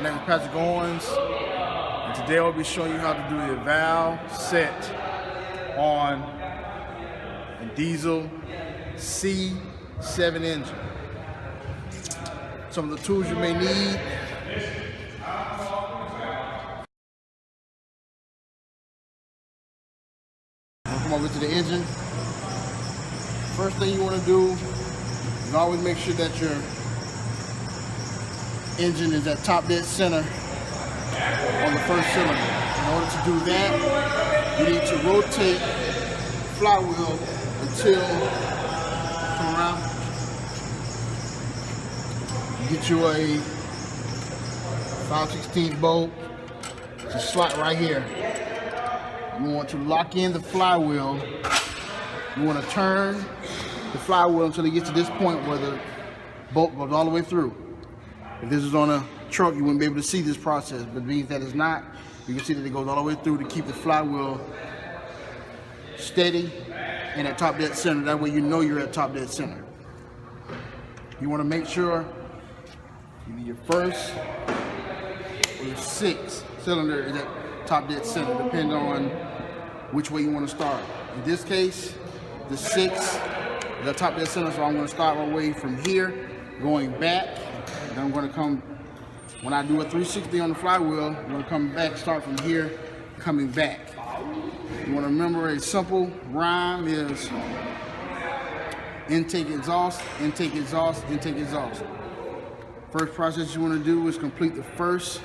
My name is Patrick Owens, and today I'll be showing you how to do the valve set on a diesel C7 engine. Some of the tools you may need: come over to the engine. First thing you want to do is always make sure that your engine is at top dead center on the first cylinder. In order to do that, you need to rotate the flywheel until come around. Get you a 5/16 bolt to slot right here. You want to lock in the flywheel. You want to turn the flywheel until it gets to this point where the bolt goes all the way through. If this is on a truck, you wouldn't be able to see this process, but being that it's not, you can see that it goes all the way through to keep the flywheel steady and at top dead center. That way you know you're at top dead center. You want to make sure your first or your sixth cylinder is at top dead center, depending on which way you want to start. In this case, the sixth is at top dead center, so I'm going to start my way from here, going back. And I'm going to come, when I do a 360 on the flywheel, I'm going to come back, start from here, coming back. You want to remember a simple rhyme is intake, exhaust, intake, exhaust, intake, exhaust. First process you want to do is complete the first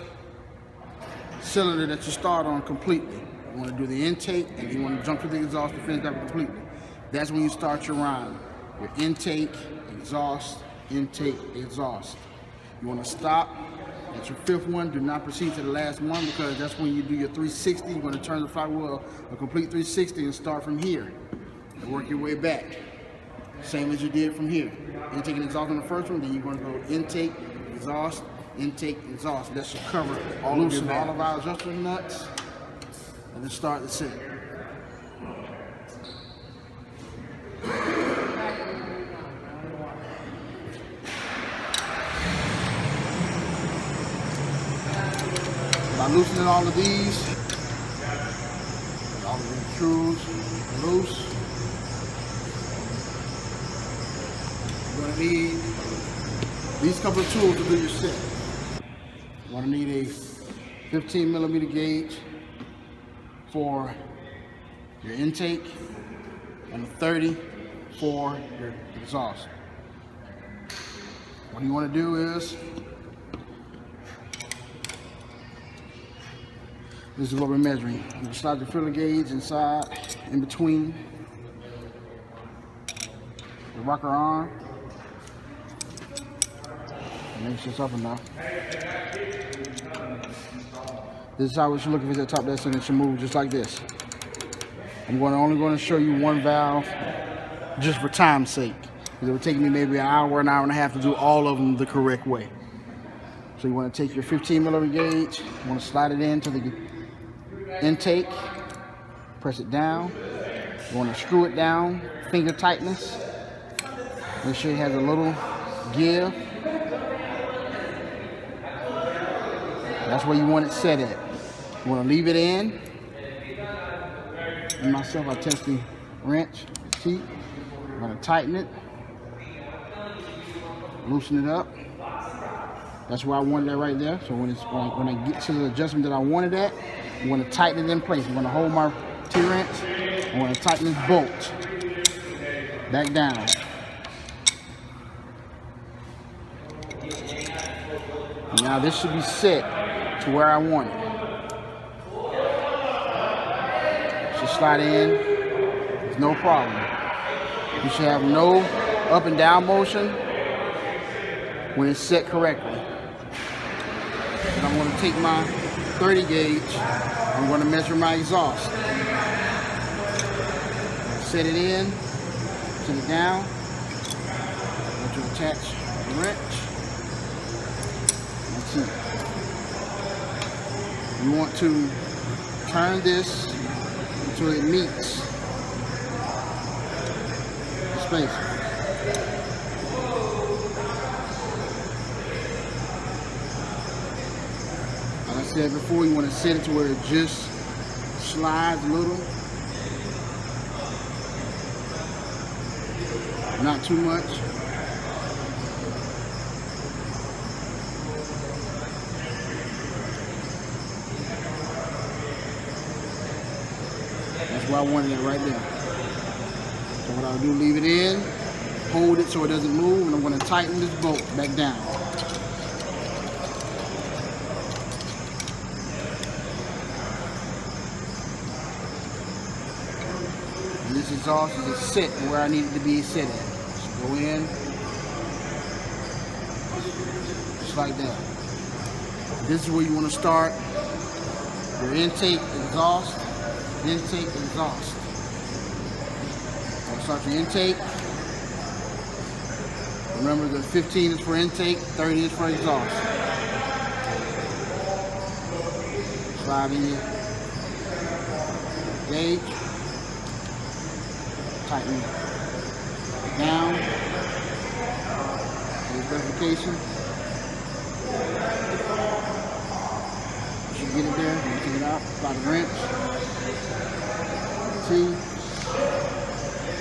cylinder that you start on completely. You want to do the intake and you want to jump to the exhaust to finish that completely. That's when you start your rhyme. Your intake, exhaust, intake, exhaust. You want to stop at your fifth one. Do not proceed to the last one, because that's when you do your 360. You're going to turn the flywheel a complete 360 and start from here and work your way back. Same as you did from here. Intake and exhaust on the first one, then you're going to go intake, exhaust, intake, exhaust. That should cover all of our adjustment nuts, and then start the set. By loosening all of these, all of these screws loose. You're going to need these couple of tools to do your set. You're going to need a 15mm gauge for your intake and a 30 for your exhaust. What you want to do is, this is what we're measuring. You slide your filler gauge inside, in between the rocker arm. Make sure it's up enough. This is how we should look if it's at top dead center. It should move just like this. I'm only going to show you one valve just for time's sake, because it would take me maybe an hour and a half to do all of them the correct way. So you want to take your 15mm gauge, you want to slide it into the intake, press it down. You want to screw it down, finger tightness. Make sure it has a little give. That's where you want it set at. You want to leave it in. And myself, I test the wrench, the teeth. I'm going to tighten it, loosen it up. That's where I wanted that right there. So when I get to the adjustment that I wanted at, I'm going to tighten it in place. I'm going to hold my T-wrench. I'm going to tighten this bolt back down. Now this should be set to where I want it. Should slide in. There's no problem. You should have no up and down motion when it's set correctly. And I'm going to take my 30 gauge. I'm going to measure my exhaust. Set it in, set it down. I'm going to attach the wrench. That's it. You want to turn this until it meets the spacer. said before, you want to set it to where it just slides a little. Not too much. That's why I wanted it right there. So what I'll do, leave it in, hold it so it doesn't move, and I'm going to tighten this bolt back down. And this exhaust is set where I need it to be set at. So go in, just like that. This is where you want to start your intake, exhaust, intake, exhaust. So start your intake. Remember, the 15 is for intake, 30 is for exhaust. Slide in your gauge. Tighten it down. Verification. You should get it there. You take it out. Apply the wrench. T.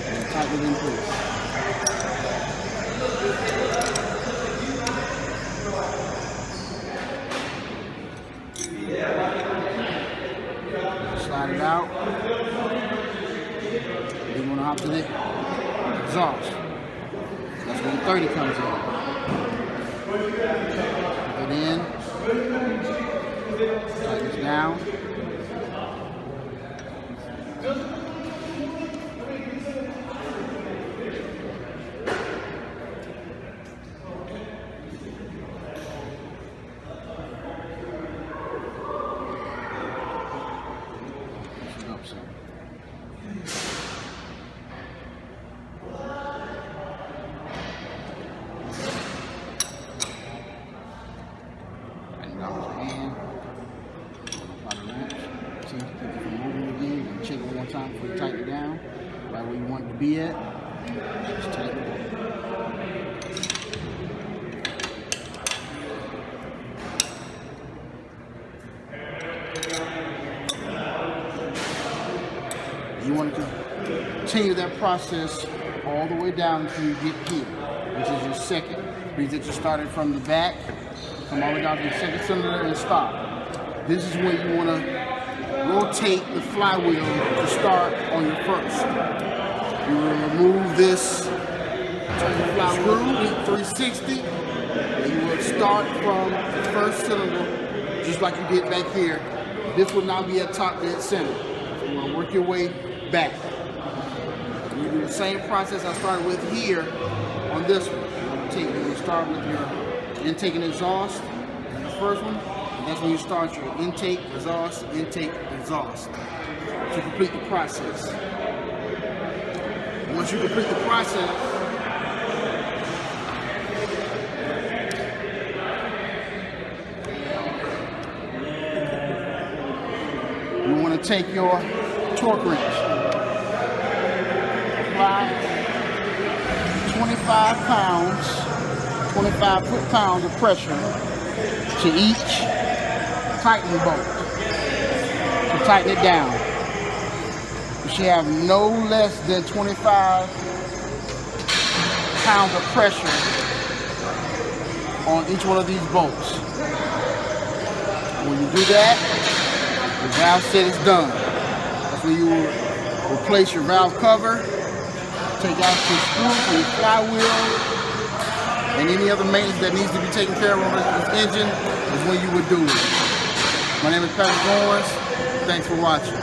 And tighten it in place. Slide it out. Then you want to hop to the exhaust. That's where the 30 comes in. Put it in. Tighten this down. Check it one more time before you tighten it down. Right where you want it to be at. Just tighten it. You want to continue that process all the way down until you get here, which is your second. Means that you started from the back, come all the way down to the second cylinder and stop. This is where you want to rotate the flywheel to start on your first. You will remove this screw, 360, and you will start from the first cylinder, just like you did back here. This will now be at top dead center. So you want to work your way back. You do the same process I started with here on this one. You start with your intake and exhaust, the first one. That's when you start your intake, exhaust, to complete the process. Once you complete the process, you want to take your torque wrench, apply 25 foot-pounds of pressure to each tightening bolt to tighten it down. You should have no less than 25 pounds of pressure on each one of these bolts. When you do that, the valve set is done. That's when you will replace your valve cover, take out your screw for your flywheel, and any other maintenance that needs to be taken care of on this engine is when you would do it. My name is Patrick Owens. Thanks for watching.